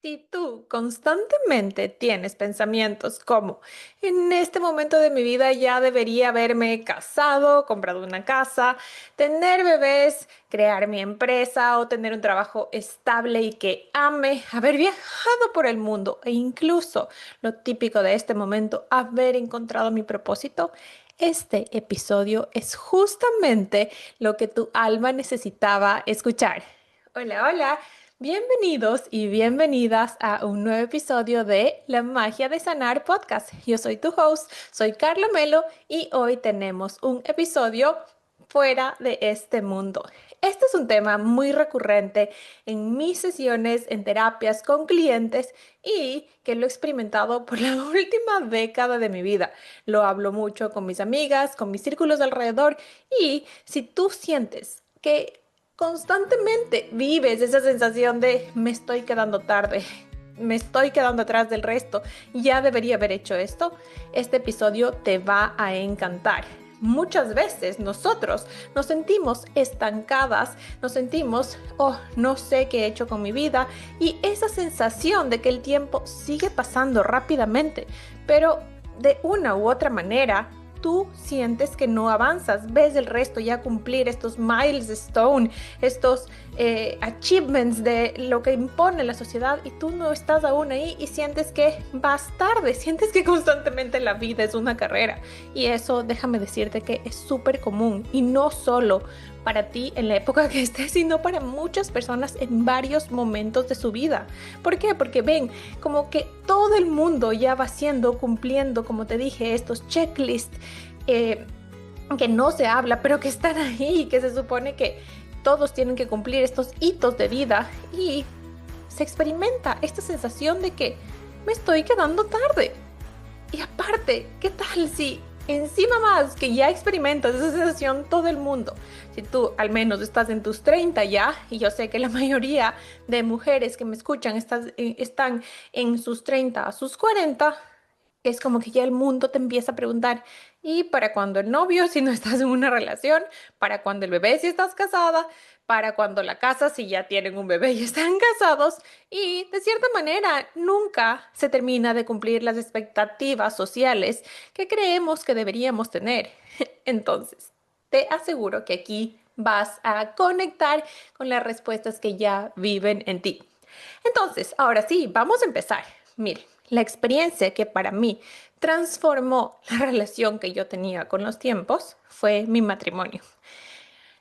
Si tú constantemente tienes pensamientos como, en este momento de mi vida ya debería haberme casado, comprado una casa, tener bebés, crear mi empresa o tener un trabajo estable y que ame, haber viajado por el mundo e incluso lo típico de este momento, haber encontrado mi propósito, este episodio es justamente lo que tu alma necesitaba escuchar. Hola, hola. Bienvenidos y bienvenidas a un nuevo episodio de La Magia de Sanar Podcast. Yo soy tu host, soy Carla Melo y hoy tenemos un episodio fuera de este mundo. Este es un tema muy recurrente en mis sesiones en terapias con clientes y que lo he experimentado por la última década de mi vida. Lo hablo mucho con mis amigas, con mis círculos de alrededor y si tú sientes que constantemente vives esa sensación de me estoy quedando tarde, me estoy quedando atrás del resto, ya debería haber hecho esto, este episodio te va a encantar. Muchas veces nosotros nos sentimos estancadas, nos sentimos, oh, no sé qué he hecho con mi vida y esa sensación de que el tiempo sigue pasando rápidamente, pero de una u otra manera tú sientes que no avanzas, ves el resto ya cumplir estos milestone, estos achievements de lo que impone la sociedad y tú no estás aún ahí y sientes que vas tarde, sientes que constantemente la vida es una carrera y eso déjame decirte que es súper común y no solo para ti en la época que estés, sino para muchas personas en varios momentos de su vida. ¿Por qué? Porque ven, como que todo el mundo ya va haciendo, cumpliendo, como te dije, estos checklists eh, que no se habla, pero que están ahí, que se supone que todos tienen que cumplir estos hitos de vida y se experimenta esta sensación de que me estoy quedando tarde. Y aparte, ¿qué tal si encima más que ya experimentas esa sensación todo el mundo? Si tú al menos estás en tus 30 ya, y yo sé que la mayoría de mujeres que me escuchan están en sus 30 a sus 40, es como que ya el mundo te empieza a preguntar, ¿y para cuándo el novio si no estás en una relación? ¿Para cuándo el bebé si estás casada? ¿Para cuándo la casa si ya tienen un bebé y están casados? Y de cierta manera nunca se termina de cumplir las expectativas sociales que creemos que deberíamos tener. Entonces, te aseguro que aquí vas a conectar con las respuestas que ya viven en ti. Entonces, ahora sí, vamos a empezar. Mire, la experiencia que para mí transformó la relación que yo tenía con los tiempos fue mi matrimonio.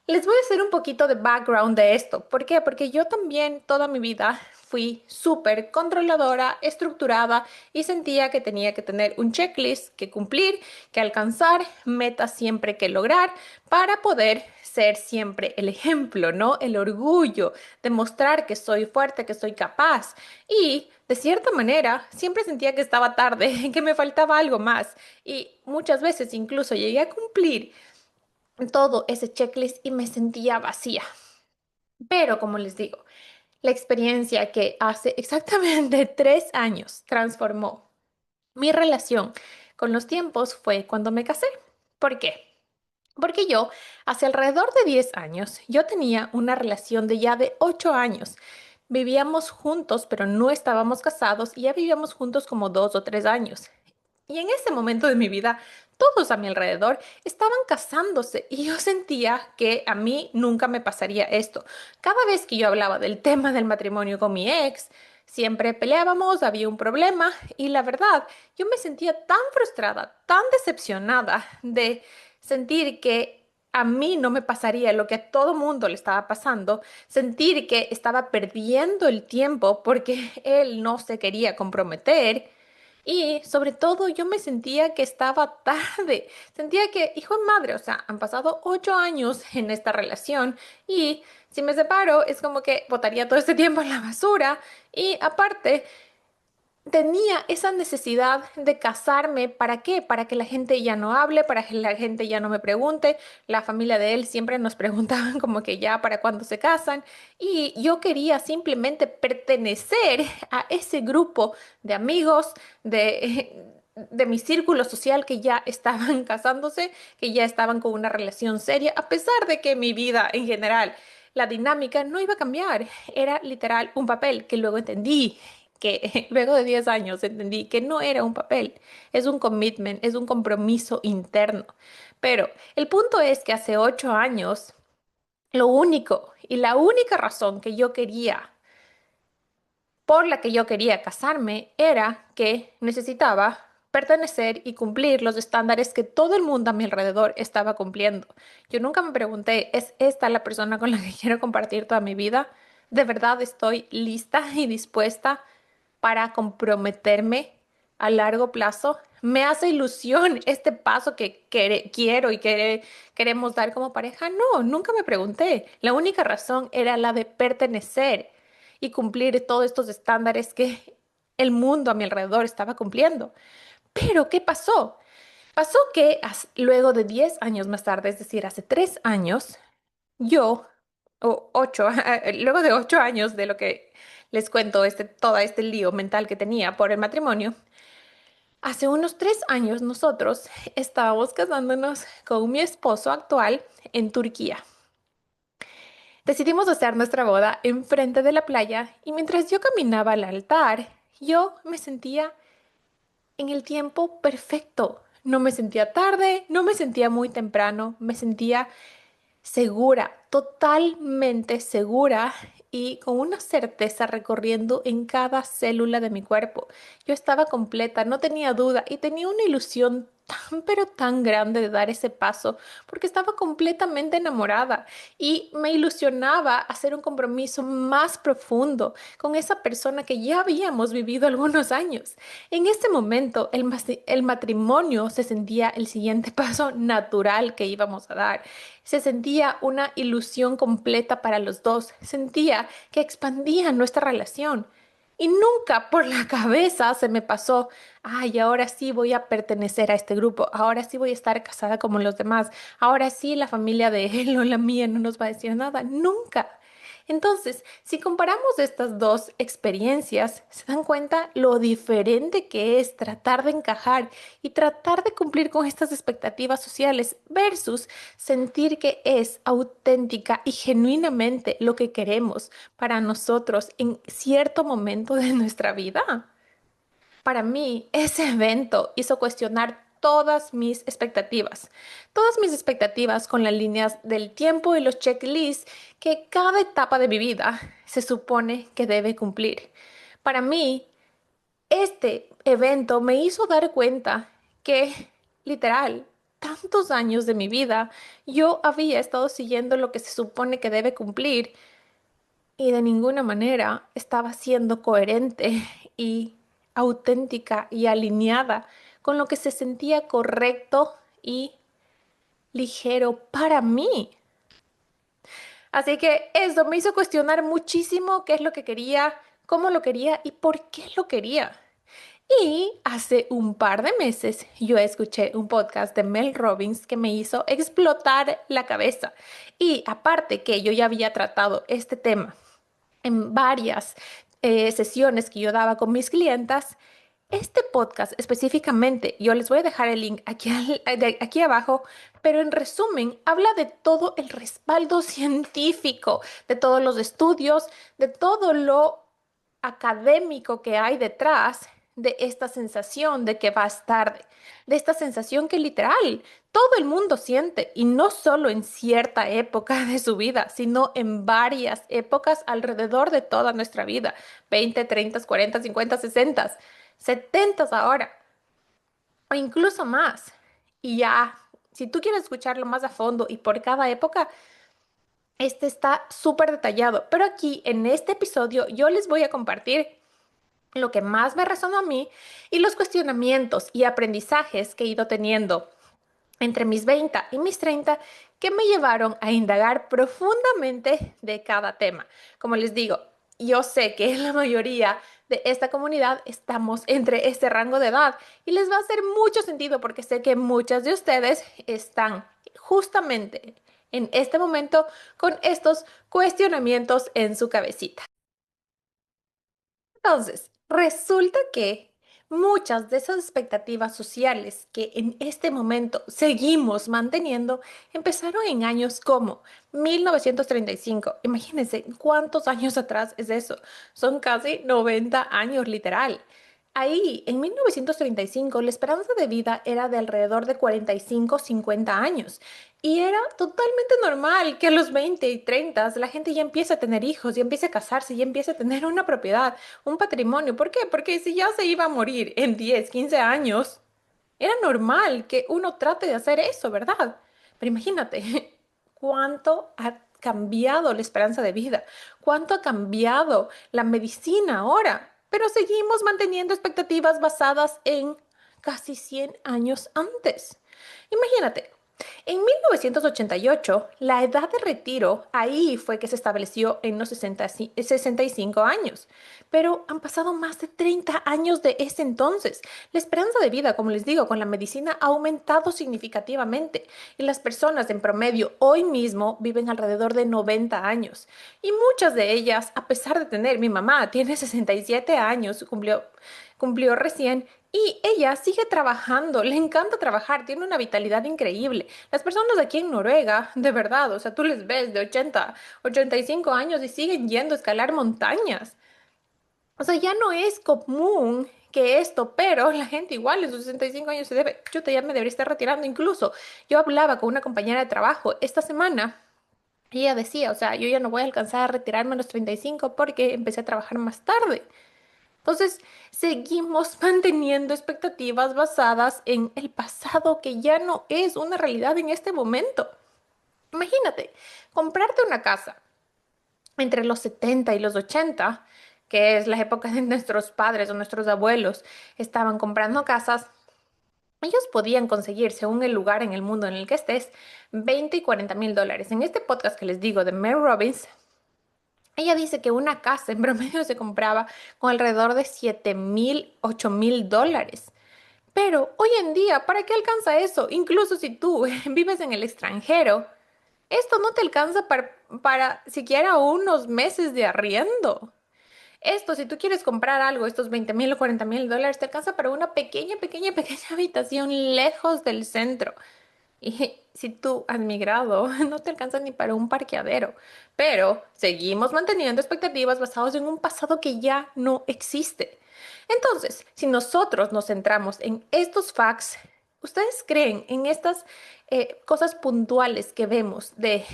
Les voy a hacer un poquito de background de esto. ¿Por qué? Porque yo también toda mi vida fui súper controladora, estructurada y sentía que tenía que tener un checklist que cumplir, que alcanzar, metas siempre que lograr para poder ser siempre el ejemplo, ¿no? El orgullo, demostrar que soy fuerte, que soy capaz. Y de cierta manera, siempre sentía que estaba tarde, que me faltaba algo más. Y muchas veces incluso llegué a cumplir todo ese checklist y me sentía vacía. Pero como les digo, la experiencia que hace exactamente 3 años transformó mi relación con los tiempos fue cuando me casé. ¿Por qué? Porque yo, hace alrededor de 10 años, yo tenía una relación de ya de 8 años. Vivíamos juntos, pero no estábamos casados y ya vivíamos juntos como 2 o 3 años. Y en ese momento de mi vida, todos a mi alrededor estaban casándose y yo sentía que a mí nunca me pasaría esto. Cada vez que yo hablaba del tema del matrimonio con mi ex, siempre peleábamos, había un problema y la verdad, yo me sentía tan frustrada, tan decepcionada de sentir que a mí no me pasaría lo que a todo mundo le estaba pasando, sentir que estaba perdiendo el tiempo porque él no se quería comprometer. Y sobre todo yo me sentía que estaba tarde, sentía que, hijo de madre, o sea, han pasado 8 años en esta relación y si me separo es como que botaría todo este tiempo en la basura y aparte tenía esa necesidad de casarme. ¿Para qué? Para que la gente ya no hable, para que la gente ya no me pregunte. La familia de él siempre nos preguntaban como que ya para cuándo se casan. Y yo quería simplemente pertenecer a ese grupo de amigos, de mi círculo social que ya estaban casándose, que ya estaban con una relación seria, a pesar de que mi vida en general, la dinámica no iba a cambiar. Era literal un papel que luego entendí que luego de 10 años entendí que no era un papel, es un commitment, es un compromiso interno. Pero el punto es que hace 8 años, lo único y la única razón que yo quería, por la que yo quería casarme, era que necesitaba pertenecer y cumplir los estándares que todo el mundo a mi alrededor estaba cumpliendo. Yo nunca me pregunté, ¿es esta la persona con la que quiero compartir toda mi vida? ¿De verdad estoy lista y dispuesta para comprometerme a largo plazo? ¿Me hace ilusión este paso que quiero y que queremos dar como pareja? No, nunca me pregunté. La única razón era la de pertenecer y cumplir todos estos estándares que el mundo a mi alrededor estaba cumpliendo. Pero, ¿qué pasó? Pasó que luego de 10 años más tarde, es decir, hace 3 años, yo, o 8, luego de 8 años de lo que les cuento, todo este lío mental que tenía por el matrimonio, hace unos 3 años nosotros estábamos casándonos con mi esposo actual en Turquía. Decidimos hacer nuestra boda enfrente de la playa y mientras yo caminaba al altar, yo me sentía en el tiempo perfecto. No me sentía tarde, no me sentía muy temprano, me sentía segura, totalmente segura y con una certeza recorriendo en cada célula de mi cuerpo. Yo estaba completa, no tenía duda y tenía una ilusión tan pero tan grande de dar ese paso porque estaba completamente enamorada y me ilusionaba hacer un compromiso más profundo con esa persona que ya habíamos vivido algunos años. En ese momento el matrimonio se sentía el siguiente paso natural que íbamos a dar. Se sentía una ilusión completa para los dos. Sentía que expandía nuestra relación. Y nunca por la cabeza se me pasó, ay, ahora sí voy a pertenecer a este grupo, ahora sí voy a estar casada como los demás, ahora sí la familia de él o la mía no nos va a decir nada. Nunca. Entonces, si comparamos estas dos experiencias, se dan cuenta lo diferente que es tratar de encajar y tratar de cumplir con estas expectativas sociales versus sentir que es auténtica y genuinamente lo que queremos para nosotros en cierto momento de nuestra vida. Para mí, ese evento hizo cuestionar todas mis expectativas con las líneas del tiempo y los checklists que cada etapa de mi vida se supone que debe cumplir. Para mí, este evento me hizo dar cuenta que, literal, tantos años de mi vida yo había estado siguiendo lo que se supone que debe cumplir y de ninguna manera estaba siendo coherente y auténtica y alineada con lo que se sentía correcto y ligero para mí. Así que eso me hizo cuestionar muchísimo qué es lo que quería, cómo lo quería y por qué lo quería. Y hace un par de meses yo escuché un podcast de Mel Robbins que me hizo explotar la cabeza. Y aparte que yo ya había tratado este tema en varias sesiones que yo daba con mis clientas, este podcast específicamente, yo les voy a dejar el link aquí, aquí abajo, pero en resumen, habla de todo el respaldo científico, de todos los estudios, de todo lo académico que hay detrás de esta sensación de que vas tarde, de esta sensación que literal todo el mundo siente y no solo en cierta época de su vida, sino en varias épocas alrededor de toda nuestra vida, 20, 30, 40, 50, 60, 70 ahora o incluso más. Y ya, si tú quieres escucharlo más a fondo y por cada época, este está súper detallado, pero aquí en este episodio yo les voy a compartir lo que más me resonó a mí y los cuestionamientos y aprendizajes que he ido teniendo entre mis 20 y mis 30 que me llevaron a indagar profundamente de cada tema. Como les digo, yo sé que la mayoría de esta comunidad estamos entre este rango de edad y les va a hacer mucho sentido porque sé que muchas de ustedes están justamente en este momento con estos cuestionamientos en su cabecita. Entonces, resulta que Muchas de esas expectativas sociales que en este momento seguimos manteniendo empezaron en años como 1935. Imagínense cuántos años atrás es eso. Son casi 90 años literal. Ahí, en 1935, la esperanza de vida era de alrededor de 45, 50 años. Y era totalmente normal que a los 20 y 30 la gente ya empiece a tener hijos, ya empiece a casarse, ya empiece a tener una propiedad, un patrimonio. ¿Por qué? Porque si ya se iba a morir en 10, 15 años, era normal que uno trate de hacer eso, ¿verdad? Pero imagínate cuánto ha cambiado la esperanza de vida, cuánto ha cambiado la medicina ahora, pero seguimos manteniendo expectativas basadas en casi 100 años antes. Imagínate, en 1988, la edad de retiro ahí fue que se estableció en los 65 años, pero han pasado más de 30 años de ese entonces. La esperanza de vida, como les digo, con la medicina ha aumentado significativamente y las personas en promedio hoy mismo viven alrededor de 90 años. Y muchas de ellas, a pesar de tener, mi mamá tiene 67 años, cumplió recién. Y ella sigue trabajando, le encanta trabajar, tiene una vitalidad increíble. Las personas aquí en Noruega, de verdad, o sea, tú les ves de 80, 85 años y siguen yendo a escalar montañas. O sea, ya no es común que esto, pero la gente igual en sus 65 años se debe, ya me debería estar retirando. Incluso yo hablaba con una compañera de trabajo esta semana y ella decía, o sea, yo ya no voy a alcanzar a retirarme a los 35 porque empecé a trabajar más tarde. Entonces, seguimos manteniendo expectativas basadas en el pasado que ya no es una realidad en este momento. Imagínate, comprarte una casa entre los 70 y los 80, que es la época de nuestros padres o nuestros abuelos, estaban comprando casas. Ellos podían conseguir, según el lugar en el mundo en el que estés, 20 y 40 mil dólares. En este podcast que les digo de Mel Robbins, ella dice que una casa en promedio se compraba con alrededor de 7 mil, 8 mil dólares. Pero hoy en día, ¿para qué alcanza eso? Incluso si tú vives en el extranjero, esto no te alcanza para siquiera unos meses de arriendo. Esto, si tú quieres comprar algo, estos 20 mil o 40 mil dólares, te alcanza para una pequeña, pequeña, pequeña habitación lejos del centro. Y si tú has migrado, no te alcanza ni para un parqueadero. Pero seguimos manteniendo expectativas basadas en un pasado que ya no existe. Entonces, si nosotros nos centramos en estos facts, ¿ustedes creen en estas cosas puntuales que vemos de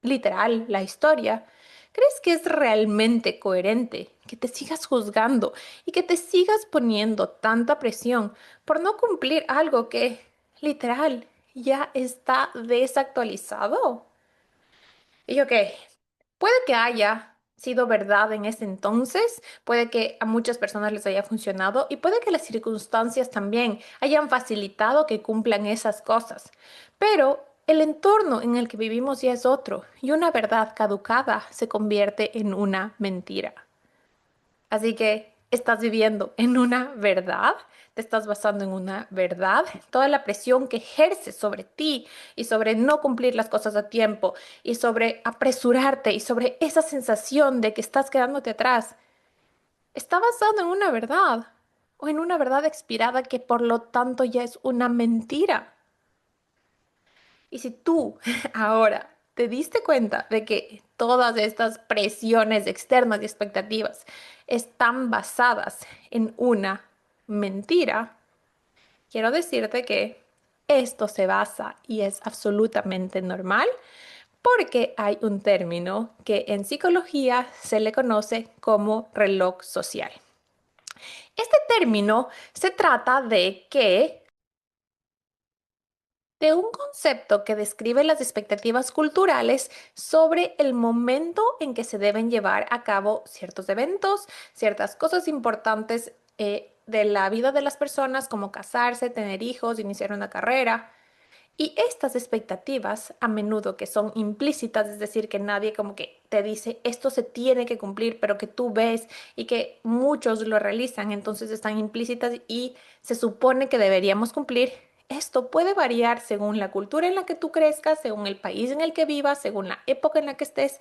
literal la historia? ¿Crees que es realmente coherente que te sigas juzgando y que te sigas poniendo tanta presión por no cumplir algo que literal ya está desactualizado? Y ok, puede que haya sido verdad en ese entonces, puede que a muchas personas les haya funcionado y puede que las circunstancias también hayan facilitado que cumplan esas cosas. Pero el entorno en el que vivimos ya es otro y una verdad caducada se convierte en una mentira. Así que estás viviendo en una verdad, te estás basando en una verdad, toda la presión que ejerces sobre ti y sobre no cumplir las cosas a tiempo y sobre apresurarte y sobre esa sensación de que estás quedándote atrás, está basado en una verdad o en una verdad expirada que por lo tanto ya es una mentira. Y si tú ahora te diste cuenta de que todas estas presiones externas y expectativas están basadas en una mentira, quiero decirte que esto se basa y es absolutamente normal porque hay un término que en psicología se le conoce como reloj social. Este término se trata de un concepto que describe las expectativas culturales sobre el momento en que se deben llevar a cabo ciertos eventos, ciertas cosas importantes de la vida de las personas, como casarse, tener hijos, iniciar una carrera. Y estas expectativas, a menudo que son implícitas, es decir, que nadie como que te dice esto se tiene que cumplir, pero que tú ves y que muchos lo realizan, entonces están implícitas y se supone que deberíamos cumplir. Esto puede variar según la cultura en la que tú crezcas, según el país en el que vivas, según la época en la que estés,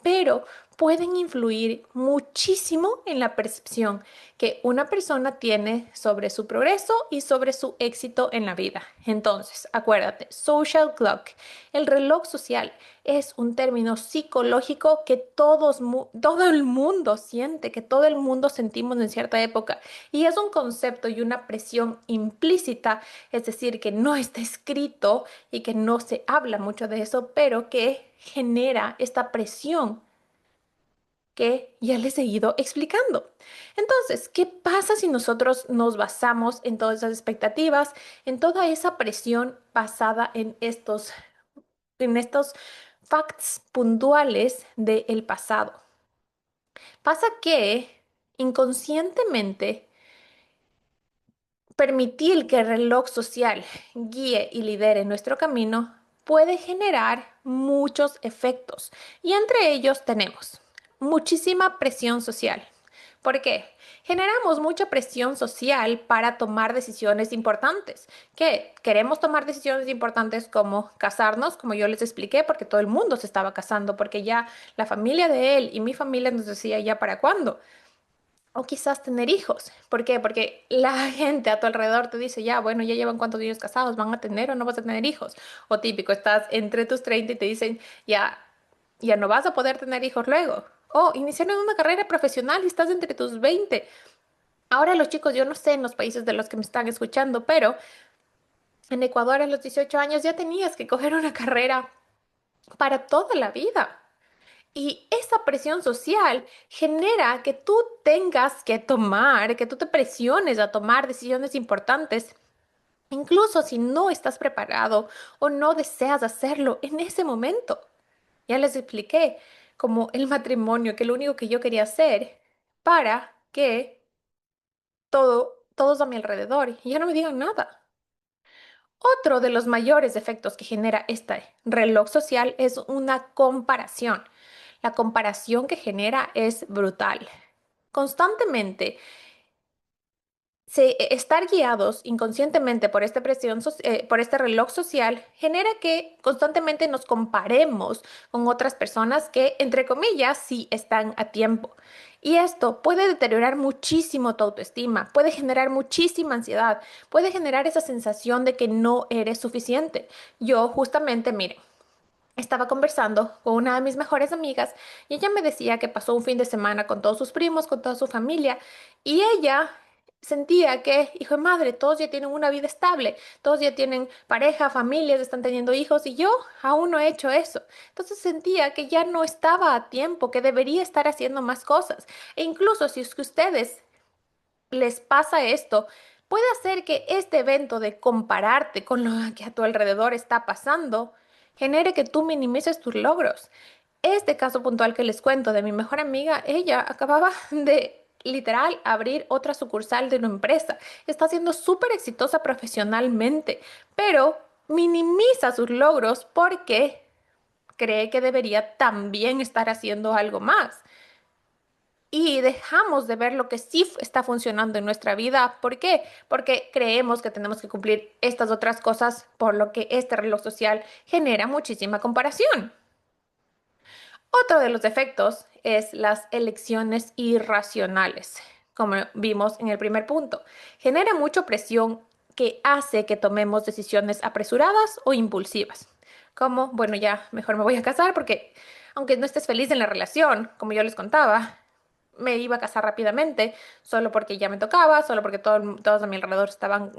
pero pueden influir muchísimo en la percepción que una persona tiene sobre su progreso y sobre su éxito en la vida. Entonces, acuérdate, social clock, el reloj social, es un término psicológico que todo el mundo siente, que todo el mundo sentimos en cierta época. Y es un concepto y una presión implícita, es decir, que no está escrito y que no se habla mucho de eso, pero que genera esta presión que ya les he ido explicando. Entonces, ¿qué pasa si nosotros nos basamos en todas esas expectativas, en toda esa presión basada en estos facts puntuales del pasado? Pasa que inconscientemente permitir que el reloj social guíe y lidere nuestro camino puede generar muchos efectos y entre ellos tenemos muchísima presión social. ¿Por qué? Generamos mucha presión social para tomar decisiones importantes. ¿Qué? Queremos tomar decisiones importantes como casarnos, como yo les expliqué, porque todo el mundo se estaba casando, porque ya la familia de él y mi familia nos decía ya para cuándo. O quizás tener hijos. ¿Por qué? Porque la gente a tu alrededor te dice, ya, bueno, ya llevan cuántos años casados, ¿van a tener o no vas a tener hijos? O típico, estás entre tus 30 y te dicen, ya no vas a poder tener hijos luego. O iniciaron una carrera profesional y estás entre tus 20. Ahora los chicos, yo no sé en los países de los que me están escuchando, pero en Ecuador a los 18 años ya tenías que coger una carrera para toda la vida. Y esa presión social genera que tú tengas que tomar, que tú te presiones a tomar decisiones importantes, incluso si no estás preparado o no deseas hacerlo en ese momento. Ya les expliqué como el matrimonio, que lo único que yo quería hacer para que todos a mi alrededor ya no me digan nada. Otro de los mayores efectos que genera este reloj social es una comparación. La comparación que genera es brutal. Constantemente estar guiados inconscientemente por esta por este reloj social genera que constantemente nos comparemos con otras personas que, entre comillas, sí están a tiempo. Y esto puede deteriorar muchísimo tu autoestima, puede generar muchísima ansiedad, puede generar esa sensación de que no eres suficiente. Yo justamente, mire, estaba conversando con una de mis mejores amigas y ella me decía que pasó un fin de semana con todos sus primos, con toda su familia y ella sentía que, hijo de madre, todos ya tienen una vida estable, todos ya tienen pareja, familias, están teniendo hijos y yo aún no he hecho eso. Entonces sentía que ya no estaba a tiempo, que debería estar haciendo más cosas. E incluso si es que ustedes les pasa esto, puede hacer que este evento de compararte con lo que a tu alrededor está pasando genere que tú minimices tus logros. Este caso puntual que les cuento de mi mejor amiga, ella acababa de literal abrir otra sucursal de una empresa. Está siendo súper exitosa profesionalmente, pero minimiza sus logros porque cree que debería también estar haciendo algo más y dejamos de ver lo que sí está funcionando en nuestra vida. ¿Por qué? Porque creemos que tenemos que cumplir estas otras cosas, por lo que este reloj social genera muchísima comparación. Otro de los efectos es las elecciones irracionales, como vimos en el primer punto. Genera mucha presión que hace que tomemos decisiones apresuradas o impulsivas. Como, bueno, ya mejor me voy a casar porque aunque no estés feliz en la relación, como yo les contaba, me iba a casar rápidamente, solo porque ya me tocaba, solo porque todos a mi alrededor estaban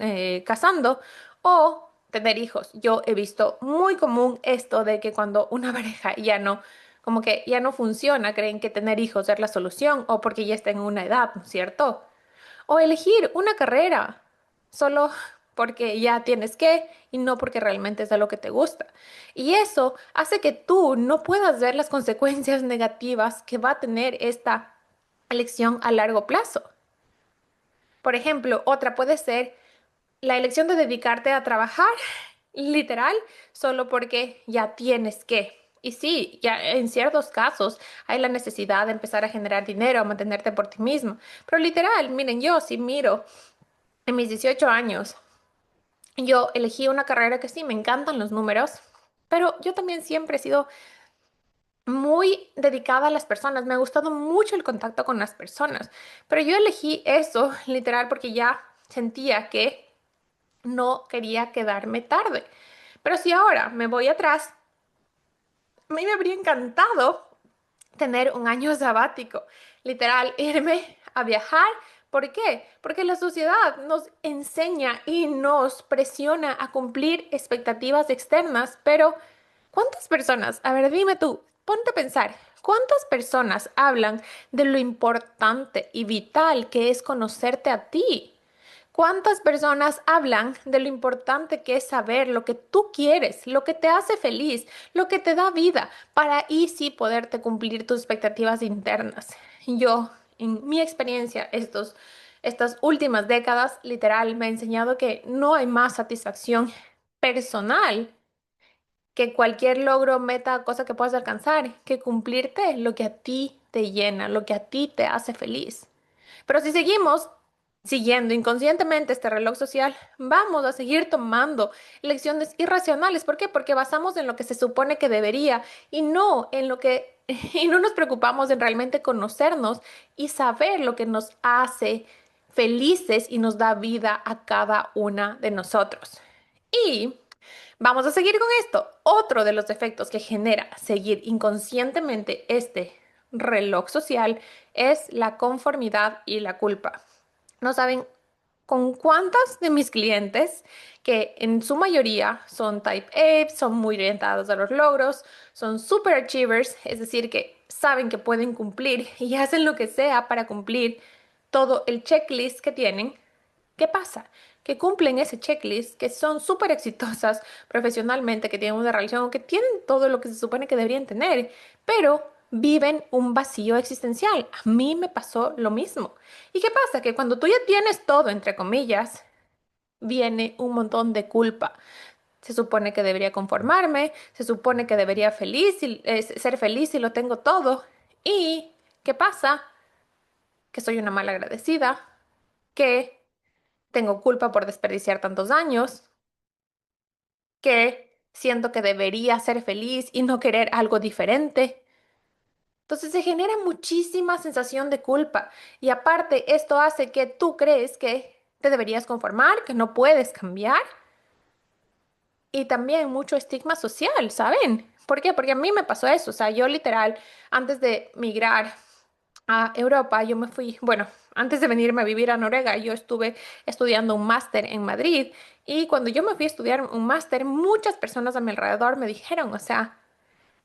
casando, o tener hijos. Yo he visto muy común esto de que cuando una pareja ya no, como que ya no funciona, creen que tener hijos es la solución, o porque ya está en una edad, ¿no es cierto? O elegir una carrera, solo porque ya tienes que y no porque realmente es de lo que te gusta. Y eso hace que tú no puedas ver las consecuencias negativas que va a tener esta elección a largo plazo. Por ejemplo, otra puede ser la elección de dedicarte a trabajar, literal, solo porque ya tienes que. Y sí, ya en ciertos casos hay la necesidad de empezar a generar dinero, a mantenerte por ti mismo. Pero literal, miren, yo sí miro en mis 18 años, yo elegí una carrera que sí, me encantan los números, pero yo también siempre he sido muy dedicada a las personas. Me ha gustado mucho el contacto con las personas, pero yo elegí eso literal porque ya sentía que no quería quedarme tarde. Pero si ahora me voy atrás, a mí me habría encantado tener un año sabático, literal, irme a viajar. ¿Por qué? Porque la sociedad nos enseña y nos presiona a cumplir expectativas externas, pero ¿cuántas personas? A ver, dime tú, ponte a pensar, ¿cuántas personas hablan de lo importante y vital que es conocerte a ti? ¿Cuántas personas hablan de lo importante que es saber lo que tú quieres, lo que te hace feliz, lo que te da vida, para ahí sí poderte cumplir tus expectativas internas? Yo, en mi experiencia, estas últimas décadas, literal, me ha enseñado que no hay más satisfacción personal que cualquier logro, meta, cosa que puedas alcanzar, que cumplirte lo que a ti te llena, lo que a ti te hace feliz. Pero si seguimos siguiendo inconscientemente este reloj social, vamos a seguir tomando elecciones irracionales. ¿Por qué? Porque basamos en lo que se supone que debería y no en lo que y no nos preocupamos en realmente conocernos y saber lo que nos hace felices y nos da vida a cada una de nosotros. Y vamos a seguir con esto. Otro de los efectos que genera seguir inconscientemente este reloj social es la conformidad y la culpa. No saben con cuántas de mis clientes, que en su mayoría son type A, son muy orientados a los logros, son super achievers, es decir, que saben que pueden cumplir y hacen lo que sea para cumplir todo el checklist que tienen. ¿Qué pasa? Que cumplen ese checklist, que son súper exitosas profesionalmente, que tienen una relación, que tienen todo lo que se supone que deberían tener, pero viven un vacío existencial. A mí me pasó lo mismo. ¿Y qué pasa? Que cuando tú ya tienes todo, entre comillas, viene un montón de culpa. Se supone que debería conformarme, se supone que debería ser feliz si lo tengo todo. ¿Y qué pasa? Que soy una mala agradecida, que tengo culpa por desperdiciar tantos años, que siento que debería ser feliz y no querer algo diferente. Entonces se genera muchísima sensación de culpa y aparte esto hace que tú crees que te deberías conformar, que no puedes cambiar y también mucho estigma social, ¿saben? ¿Por qué? Porque a mí me pasó eso, o sea, yo literal, antes de migrar a Europa, yo me fui, bueno, antes de venirme a vivir a Noruega, yo estuve estudiando un máster en Madrid y cuando yo me fui a estudiar un máster, muchas personas a mi alrededor me dijeron, o sea,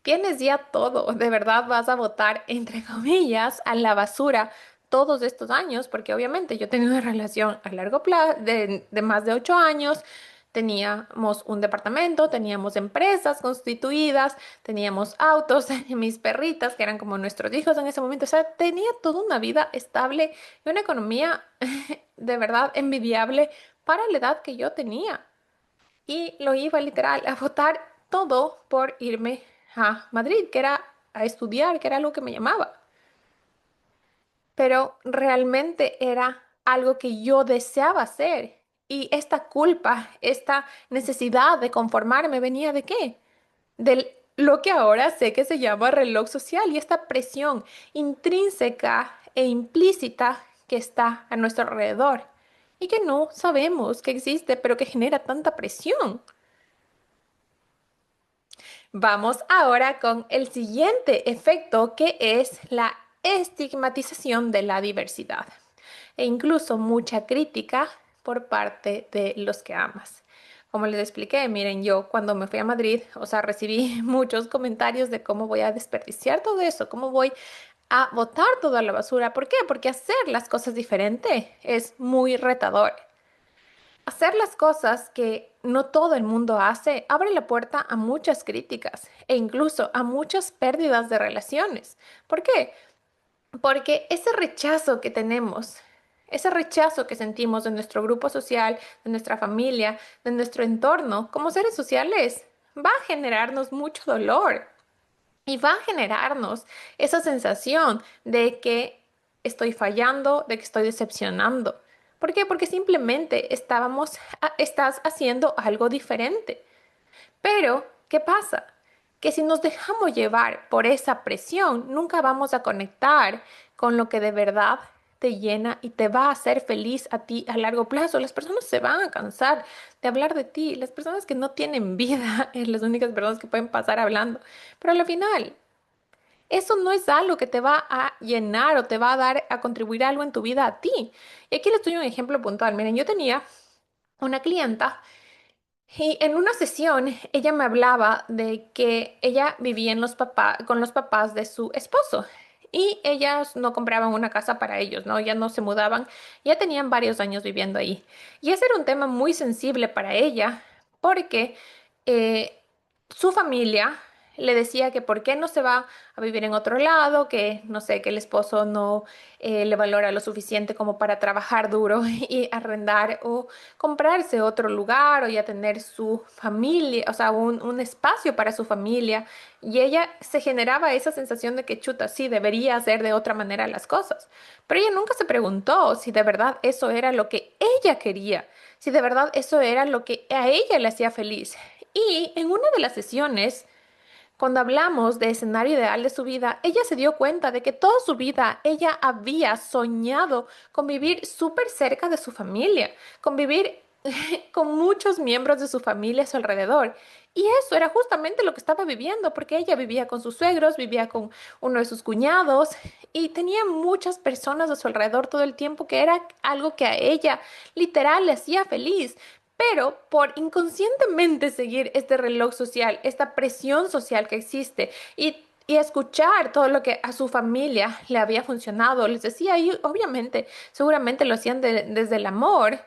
tienes ya todo, de verdad vas a botar, entre comillas, a la basura todos estos años, porque obviamente yo tenía una relación a largo plazo de más de 8 años, teníamos un departamento, teníamos empresas constituidas, teníamos autos, mis perritas, que eran como nuestros hijos en ese momento, o sea, tenía toda una vida estable y una economía de verdad envidiable para la edad que yo tenía y lo iba literal a votar todo por irme a Madrid, que era a estudiar, que era algo que me llamaba. Pero realmente era algo que yo deseaba hacer. Y esta culpa, esta necesidad de conformarme venía ¿de qué? De lo que ahora sé que se llama reloj social y esta presión intrínseca e implícita que está a nuestro alrededor y que no sabemos que existe, pero que genera tanta presión. Vamos ahora con el siguiente efecto que es la estigmatización de la diversidad e incluso mucha crítica por parte de los que amas. Como les expliqué, miren, yo cuando me fui a Madrid, o sea, recibí muchos comentarios de cómo voy a desperdiciar todo eso, cómo voy a botar toda la basura. ¿Por qué? Porque hacer las cosas diferente es muy retador. Hacer las cosas que no todo el mundo hace abre la puerta a muchas críticas e incluso a muchas pérdidas de relaciones. ¿Por qué? Porque ese rechazo que tenemos, ese rechazo que sentimos de nuestro grupo social, de nuestra familia, de nuestro entorno, como seres sociales, va a generarnos mucho dolor y va a generarnos esa sensación de que estoy fallando, de que estoy decepcionando. ¿Por qué? Porque simplemente estás haciendo algo diferente. Pero, ¿qué pasa? que si nos dejamos llevar por esa presión, nunca vamos a conectar con lo que de verdad te llena y te va a hacer feliz a ti a largo plazo. Las personas se van a cansar de hablar de ti. Las personas que no tienen vida es las únicas personas que pueden pasar hablando. Pero al final, eso no es algo que te va a llenar o te va a dar a contribuir algo en tu vida a ti. Y aquí les doy un ejemplo puntual. Miren, yo tenía una clienta y en una sesión ella me hablaba de que ella vivía con los papás de su esposo y ellas no compraban una casa para ellos, ¿no? Ya no se mudaban, ya tenían varios años viviendo ahí. Y ese era un tema muy sensible para ella porque eh, su familia le decía que por qué no se va a vivir en otro lado, que no sé, que el esposo no le valora lo suficiente como para trabajar duro y arrendar o comprarse otro lugar o ya tener su familia, o sea, un espacio para su familia. Y ella se generaba esa sensación de que chuta, sí, debería hacer de otra manera las cosas. Pero ella nunca se preguntó si de verdad eso era lo que ella quería, si de verdad eso era lo que a ella le hacía feliz. Y en una de las sesiones, cuando hablamos de escenario ideal de su vida, ella se dio cuenta de que toda su vida ella había soñado con vivir súper cerca de su familia, con vivir con muchos miembros de su familia a su alrededor. Y eso era justamente lo que estaba viviendo, porque ella vivía con sus suegros, vivía con uno de sus cuñados y tenía muchas personas a su alrededor todo el tiempo, que era algo que a ella literal le hacía feliz. Pero por inconscientemente seguir este reloj social, esta presión social que existe y escuchar todo lo que a su familia le había funcionado, les decía, y obviamente, seguramente lo hacían desde el amor,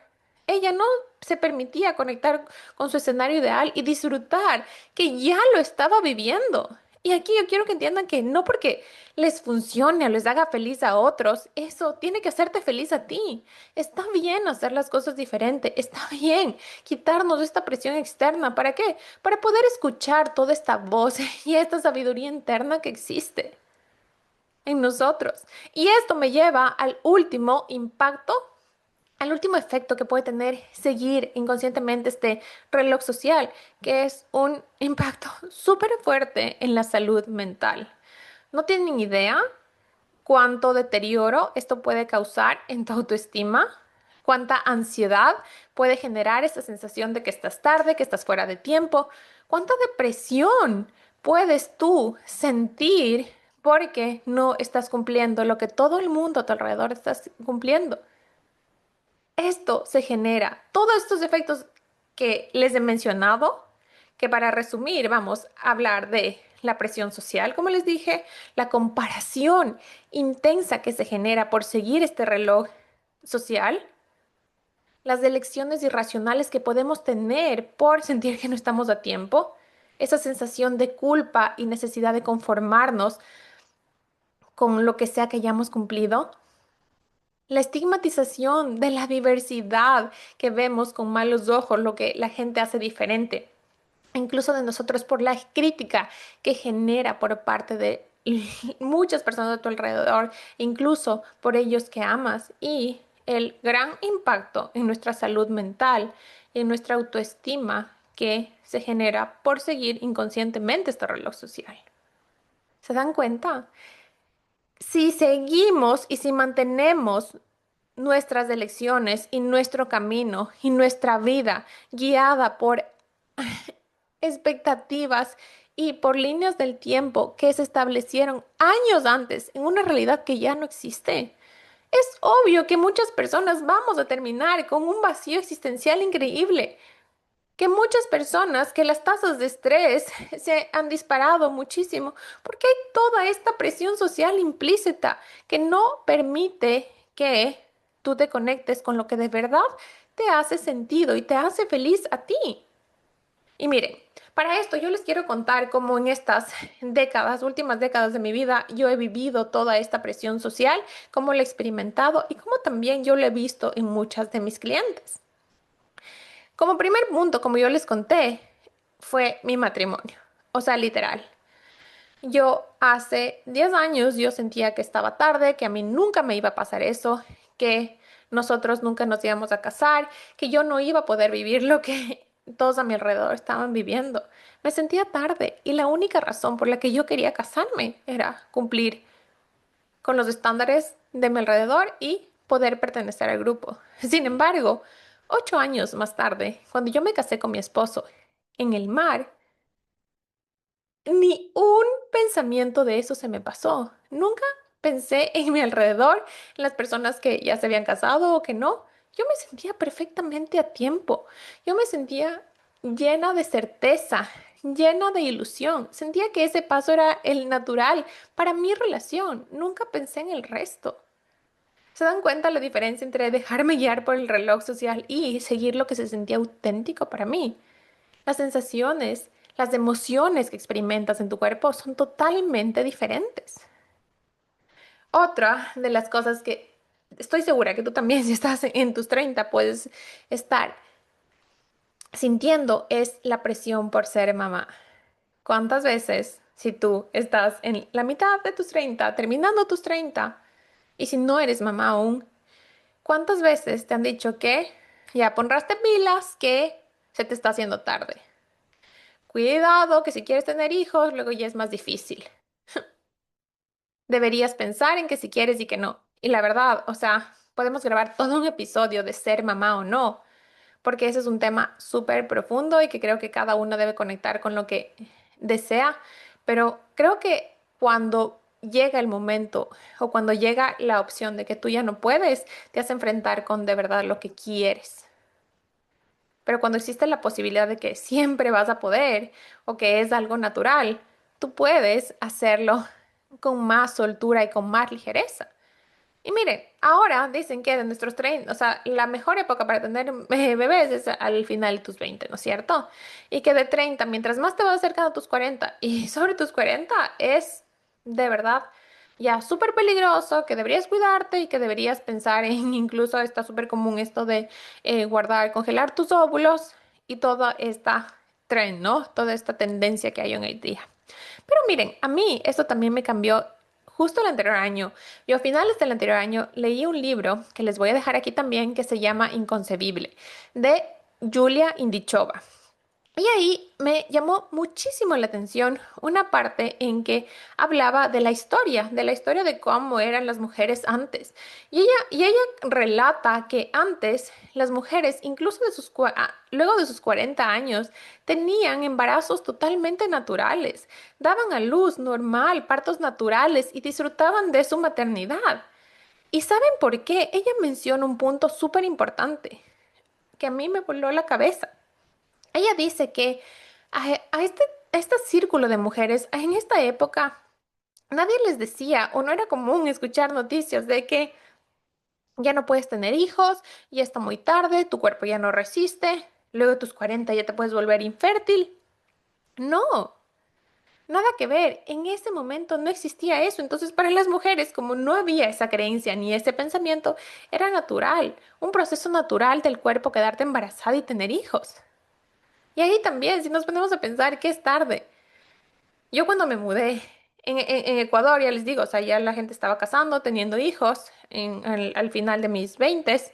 ella no se permitía conectar con su escenario ideal y disfrutar que ya lo estaba viviendo. Y aquí yo quiero que entiendan que no porque les funcione o les haga feliz a otros, eso tiene que hacerte feliz a ti. Está bien hacer las cosas diferente, está bien quitarnos esta presión externa. ¿Para qué? Para poder escuchar toda esta voz y esta sabiduría interna que existe en nosotros. Y esto me lleva al último impacto, al último efecto que puede tener seguir inconscientemente este reloj social, que es un impacto súper fuerte en la salud mental. No tienen idea cuánto deterioro esto puede causar en tu autoestima, cuánta ansiedad puede generar esa sensación de que estás tarde, que estás fuera de tiempo, cuánta depresión puedes tú sentir porque no estás cumpliendo lo que todo el mundo a tu alrededor está cumpliendo. Esto se genera, todos estos efectos que les he mencionado, que para resumir vamos a hablar de la presión social, como les dije, la comparación intensa que se genera por seguir este reloj social, las elecciones irracionales que podemos tener por sentir que no estamos a tiempo, esa sensación de culpa y necesidad de conformarnos con lo que sea que hayamos cumplido. La estigmatización de la diversidad que vemos con malos ojos, lo que la gente hace diferente, incluso de nosotros por la crítica que genera por parte de muchas personas a tu alrededor, incluso por ellos que amas, y el gran impacto en nuestra salud mental, en nuestra autoestima que se genera por seguir inconscientemente este reloj social. ¿Se dan cuenta? Si seguimos y si mantenemos nuestras elecciones y nuestro camino y nuestra vida guiada por expectativas y por líneas del tiempo que se establecieron años antes en una realidad que ya no existe, es obvio que muchas personas vamos a terminar con un vacío existencial increíble, que muchas personas, que las tasas de estrés se han disparado muchísimo porque hay toda esta presión social implícita que no permite que tú te conectes con lo que de verdad te hace sentido y te hace feliz a ti. Y miren, para esto yo les quiero contar cómo en estas décadas, últimas décadas de mi vida, yo he vivido toda esta presión social, cómo la he experimentado y cómo también yo lo he visto en muchas de mis clientes. Como primer punto, como yo les conté, fue mi matrimonio. O sea, literal. Yo hace 10 años yo sentía que estaba tarde, que a mí nunca me iba a pasar eso, que nosotros nunca nos íbamos a casar, que yo no iba a poder vivir lo que todos a mi alrededor estaban viviendo. Me sentía tarde y la única razón por la que yo quería casarme era cumplir con los estándares de mi alrededor y poder pertenecer al grupo. Sin embargo, 8 años más tarde, cuando yo me casé con mi esposo en el mar, ni un pensamiento de eso se me pasó. Nunca pensé en mi alrededor, en las personas que ya se habían casado o que no. Yo me sentía perfectamente a tiempo. Yo me sentía llena de certeza, llena de ilusión. Sentía que ese paso era el natural para mi relación. Nunca pensé en el resto. ¿Se dan cuenta la diferencia entre dejarme guiar por el reloj social y seguir lo que se sentía auténtico para mí? Las sensaciones, las emociones que experimentas en tu cuerpo son totalmente diferentes. Otra de las cosas que estoy segura que tú también, si estás en tus 30 puedes estar sintiendo es la presión por ser mamá. ¿Cuántas veces, si tú estás en la mitad de tus 30 terminando tus 30 y si no eres mamá aún, cuántas veces te han dicho que ya pondrás pilas, que se te está haciendo tarde? Cuidado, que si quieres tener hijos, luego ya es más difícil. Deberías pensar en que si quieres y que no. Y la verdad, o sea, podemos grabar todo un episodio de ser mamá o no, porque ese es un tema súper profundo y que creo que cada uno debe conectar con lo que desea. Pero creo que cuando llega el momento o cuando llega la opción de que tú ya no puedes, te hace enfrentar con de verdad lo que quieres. Pero cuando existe la posibilidad de que siempre vas a poder o que es algo natural, tú puedes hacerlo con más soltura y con más ligereza. Y miren, ahora dicen que de nuestros 30, o sea, la mejor época para tener bebés es al final de tus 20, ¿no es cierto? Y que de 30, mientras más te vas acercando a tus 40 y sobre tus 40 es de verdad ya súper peligroso, que deberías cuidarte y que deberías pensar en, incluso está súper común esto de guardar, congelar tus óvulos y toda esta tren, ¿no? Toda esta tendencia que hay en el día. Pero miren, a mí esto también me cambió justo el anterior año. Yo a finales del anterior año leí un libro que les voy a dejar aquí también que se llama Inconcebible, de Julia Indichova. Y ahí me llamó muchísimo la atención una parte en que hablaba de la historia de cómo eran las mujeres antes. Y ella relata que antes las mujeres, incluso luego de sus 40 años, tenían embarazos totalmente naturales, daban a luz normal, partos naturales y disfrutaban de su maternidad. ¿Y saben por qué? Ella menciona un punto súper importante que a mí me voló la cabeza. Ella dice que a este círculo de mujeres en esta época nadie les decía o no era común escuchar noticias de que ya no puedes tener hijos, ya está muy tarde, tu cuerpo ya no resiste, luego de tus 40 ya te puedes volver infértil. No, nada que ver. En ese momento no existía eso. Entonces, para las mujeres, como no había esa creencia ni ese pensamiento, era natural, un proceso natural del cuerpo quedarte embarazada y tener hijos. Y ahí también, si nos ponemos a pensar que es tarde. Yo cuando me mudé en Ecuador, ya les digo, o sea, ya la gente estaba casando, teniendo hijos al final de mis veintes.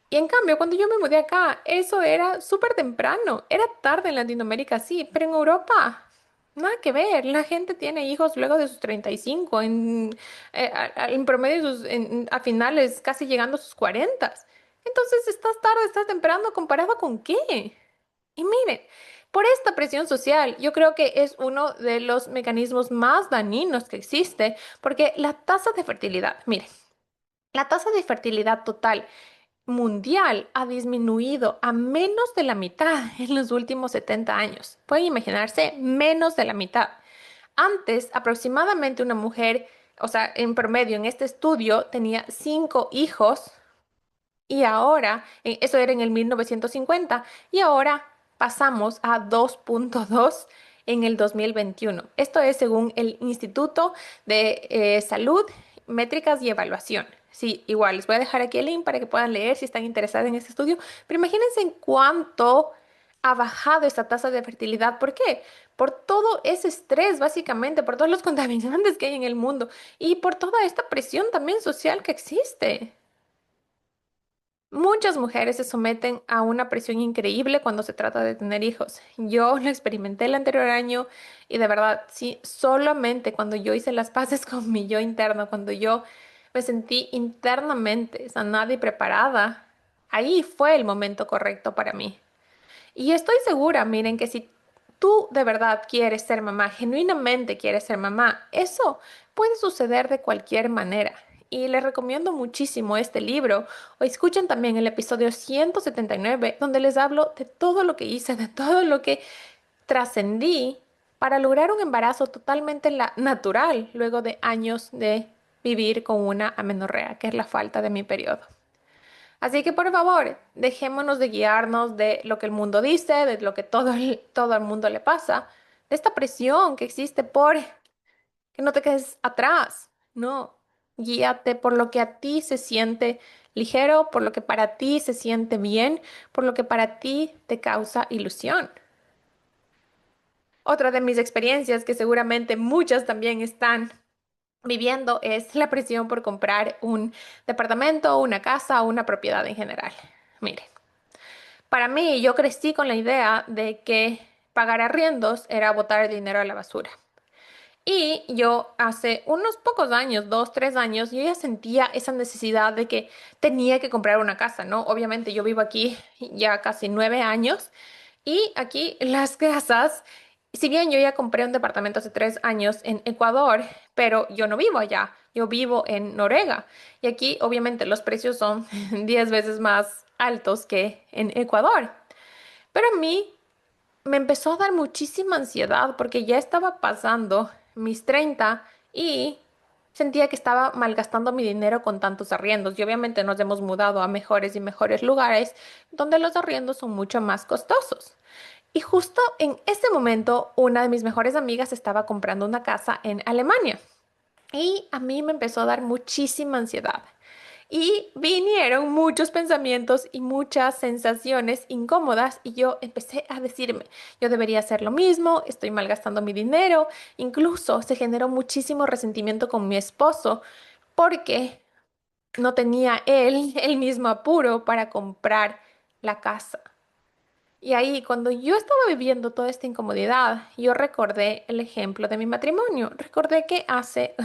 Y en cambio, cuando yo me mudé acá, eso era súper temprano. Era tarde en Latinoamérica, sí, pero en Europa, nada que ver. La gente tiene hijos luego de sus 35, en promedio a finales, casi llegando a sus 40. Entonces, estás tarde, estás temprano, ¿comparado con qué? Y miren, por esta presión social, yo creo que es uno de los mecanismos más dañinos que existe, porque la tasa de fertilidad, miren, la tasa de fertilidad total mundial ha disminuido a menos de la mitad en los últimos 70 años. Pueden imaginarse, menos de la mitad. Antes, aproximadamente una mujer, o sea, en promedio en este estudio, tenía 5 hijos y ahora, eso era en el 1950, y ahora pasamos a 2.2 en el 2021. Esto es según el Instituto de Salud, Métricas y Evaluación. Sí, igual, les voy a dejar aquí el link para que puedan leer si están interesados en este estudio, pero imagínense en cuánto ha bajado esta tasa de fertilidad. ¿Por qué? Por todo ese estrés, básicamente, por todos los contaminantes que hay en el mundo y por toda esta presión también social que existe. Muchas mujeres se someten a una presión increíble cuando se trata de tener hijos. Yo lo experimenté el anterior año y de verdad, sí, solamente cuando yo hice las paces con mi yo interno, cuando yo me sentí internamente sanada y preparada, ahí fue el momento correcto para mí. Y estoy segura, miren, que si tú de verdad quieres ser mamá, genuinamente quieres ser mamá, eso puede suceder de cualquier manera. Y les recomiendo muchísimo este libro. O escuchen también el episodio 179, donde les hablo de todo lo que hice, de todo lo que trascendí para lograr un embarazo totalmente natural luego de años de vivir con una amenorrea, que es la falta de mi periodo. Así que por favor, dejémonos de guiarnos de lo que el mundo dice, de lo que todo el mundo le pasa, de esta presión que existe por que no te quedes atrás. No, guíate por lo que a ti se siente ligero, por lo que para ti se siente bien, por lo que para ti te causa ilusión. Otra de mis experiencias, que seguramente muchas también están viviendo, es la presión por comprar un departamento, una casa o una propiedad en general. Mire. Para mí, yo crecí con la idea de que pagar arriendos era botar el dinero a la basura. Y yo hace unos pocos años, 2, 3 años, yo ya sentía esa necesidad de que tenía que comprar una casa, ¿no? Obviamente yo vivo aquí ya casi 9 años y aquí las casas, si bien yo ya compré un departamento hace 3 años en Ecuador, pero yo no vivo allá, yo vivo en Noruega y aquí obviamente los precios son 10 veces más altos que en Ecuador. Pero a mí me empezó a dar muchísima ansiedad porque ya estaba pasando mis 30 y sentía que estaba malgastando mi dinero con tantos arriendos. Y obviamente nos hemos mudado a mejores y mejores lugares donde los arriendos son mucho más costosos. Y justo en ese momento, una de mis mejores amigas estaba comprando una casa en Alemania. Y a mí me empezó a dar muchísima ansiedad. Y vinieron muchos pensamientos y muchas sensaciones incómodas y yo empecé a decirme, yo debería hacer lo mismo, estoy malgastando mi dinero. Incluso se generó muchísimo resentimiento con mi esposo porque no tenía él el mismo apuro para comprar la casa. Y ahí, cuando yo estaba viviendo toda esta incomodidad, yo recordé el ejemplo de mi matrimonio. Recordé que hace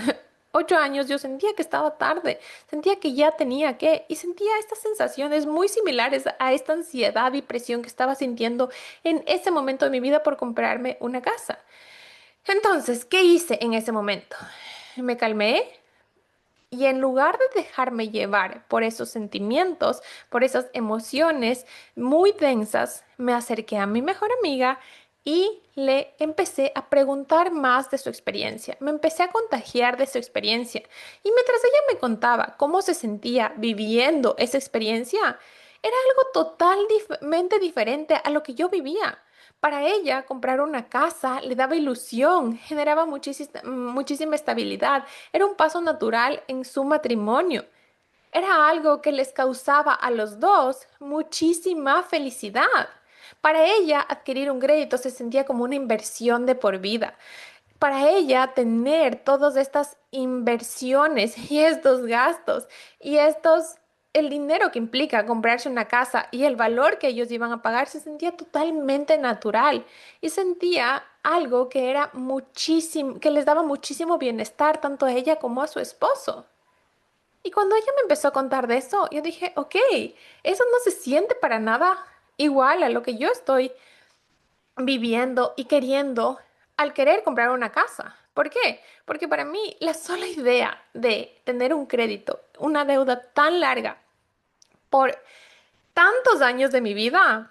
8 años yo sentía que estaba tarde, sentía que ya tenía que, y sentía estas sensaciones muy similares a esta ansiedad y presión que estaba sintiendo en ese momento de mi vida por comprarme una casa. Entonces, ¿qué hice en ese momento? Me calmé, y en lugar de dejarme llevar por esos sentimientos, por esas emociones muy densas, me acerqué a mi mejor amiga y le empecé a preguntar más de su experiencia. Me empecé a contagiar de su experiencia. Y mientras ella me contaba cómo se sentía viviendo esa experiencia, era algo totalmente diferente a lo que yo vivía. Para ella, comprar una casa le daba ilusión, generaba muchísima estabilidad, era un paso natural en su matrimonio. Era algo que les causaba a los dos muchísima felicidad. Para ella, adquirir un crédito se sentía como una inversión de por vida. Para ella, tener todas estas inversiones y estos gastos y el dinero que implica comprarse una casa y el valor que ellos iban a pagar se sentía totalmente natural y sentía algo que era muchísimo, que les daba muchísimo bienestar tanto a ella como a su esposo. Y cuando ella me empezó a contar de eso, yo dije, ok, eso no se siente para nada igual a lo que yo estoy viviendo y queriendo al querer comprar una casa. ¿Por qué? Porque para mí la sola idea de tener un crédito, una deuda tan larga por tantos años de mi vida,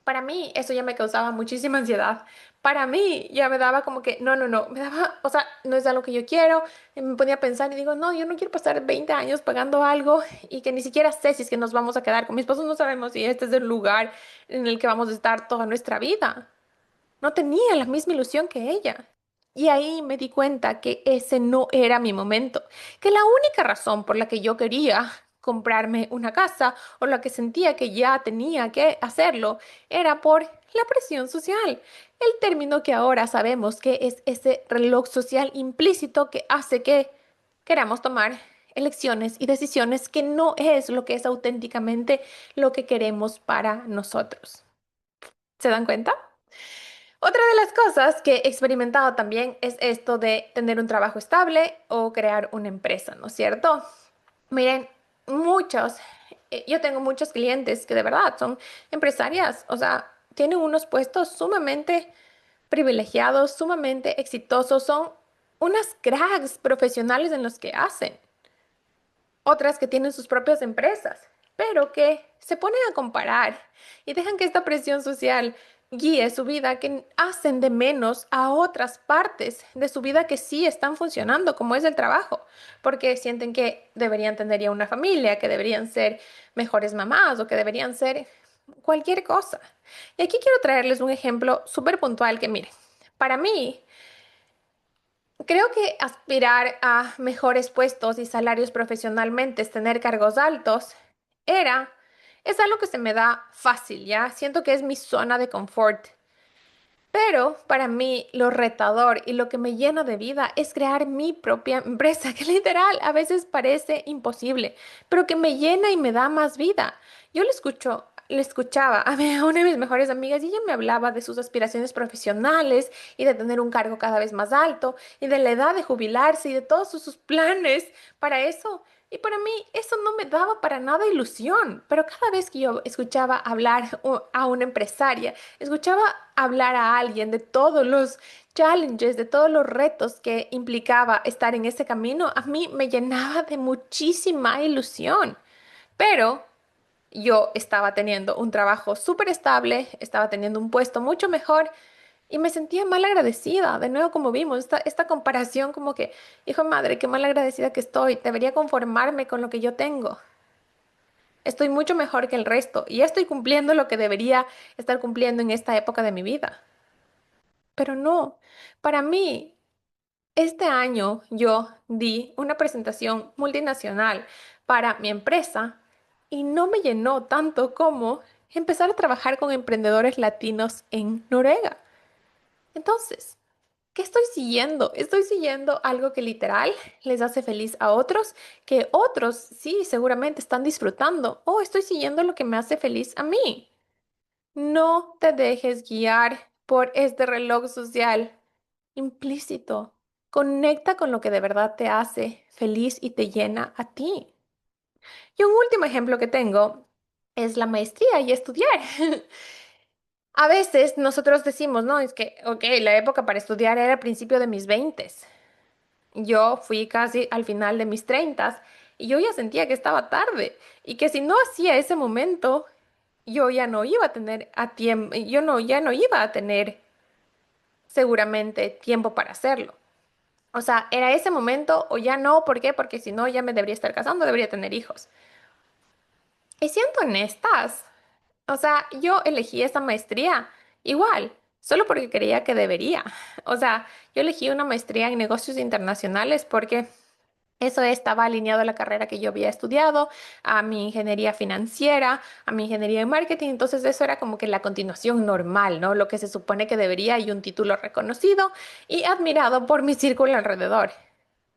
para mí eso ya me causaba muchísima ansiedad. Para mí ya me daba como que, no, no, no, me daba, o sea, no es algo que yo quiero. Y me ponía a pensar y digo, no, yo no quiero pasar 20 años pagando algo y que ni siquiera sé si es que nos vamos a quedar. Con mi esposo no sabemos si este es el lugar en el que vamos a estar toda nuestra vida. No tenía la misma ilusión que ella. Y ahí me di cuenta que ese no era mi momento, que la única razón por la que yo quería comprarme una casa o la que sentía que ya tenía que hacerlo era por la presión social. El término que ahora sabemos que es ese reloj social implícito que hace que queramos tomar elecciones y decisiones que no es lo que es auténticamente lo que queremos para nosotros. ¿Se dan cuenta? Otra de las cosas que he experimentado también es esto de tener un trabajo estable o crear una empresa, ¿no es cierto? Miren, yo tengo muchos clientes que de verdad son empresarias, o sea, tienen unos puestos sumamente privilegiados, sumamente exitosos, son unas cracks profesionales en los que hacen. Otras que tienen sus propias empresas, pero que se ponen a comparar y dejan que esta presión social guíe su vida, que hacen de menos a otras partes de su vida que sí están funcionando, como es el trabajo, porque sienten que deberían tener ya una familia, que deberían ser mejores mamás o que deberían ser cualquier cosa. Y aquí quiero traerles un ejemplo súper puntual que, miren, para mí, creo que aspirar a mejores puestos y salarios profesionalmente, tener cargos altos, era, es algo que se me da fácil, ¿ya? Siento que es mi zona de confort. Pero para mí lo retador y lo que me llena de vida es crear mi propia empresa, que literal a veces parece imposible, pero que me llena y me da más vida. Le escuchaba a una de mis mejores amigas y ella me hablaba de sus aspiraciones profesionales y de tener un cargo cada vez más alto y de la edad de jubilarse y de todos sus planes para eso. Y para mí eso no me daba para nada ilusión, pero cada vez que yo escuchaba hablar a una empresaria, escuchaba hablar a alguien de todos los challenges, de todos los retos que implicaba estar en ese camino, a mí me llenaba de muchísima ilusión. Pero yo estaba teniendo un trabajo súper estable, estaba teniendo un puesto mucho mejor y me sentía mal agradecida. De nuevo, como vimos, esta comparación como que, hijo de madre, qué mal agradecida que estoy, debería conformarme con lo que yo tengo. Estoy mucho mejor que el resto y ya estoy cumpliendo lo que debería estar cumpliendo en esta época de mi vida. Pero no, para mí, este año yo di una presentación multinacional para mi empresa y no me llenó tanto como empezar a trabajar con emprendedores latinos en Noruega. Entonces, ¿qué estoy siguiendo? Estoy siguiendo algo que literal les hace feliz a otros, que otros sí, seguramente están disfrutando. O estoy siguiendo lo que me hace feliz a mí. No te dejes guiar por este reloj social implícito. Conecta con lo que de verdad te hace feliz y te llena a ti. Y un último ejemplo que tengo es la maestría y estudiar. A veces nosotros decimos, no, es que, ok, la época para estudiar era al principio de mis veintes. Yo fui casi al final de mis treintas y yo ya sentía que estaba tarde y que si no hacía ese momento, yo ya no iba a tener a tiempo, ya no iba a tener seguramente tiempo para hacerlo. O sea, era ese momento o ya no, ¿por qué? Porque si no, ya me debería estar casando, debería tener hijos. Y siendo honestas, o sea, yo elegí esa maestría igual, solo porque creía que debería. O sea, yo elegí una maestría en negocios internacionales porque eso estaba alineado a la carrera que yo había estudiado, a mi ingeniería financiera, a mi ingeniería de marketing. Entonces eso era como que la continuación normal, ¿no? Lo que se supone que debería y un título reconocido y admirado por mi círculo alrededor.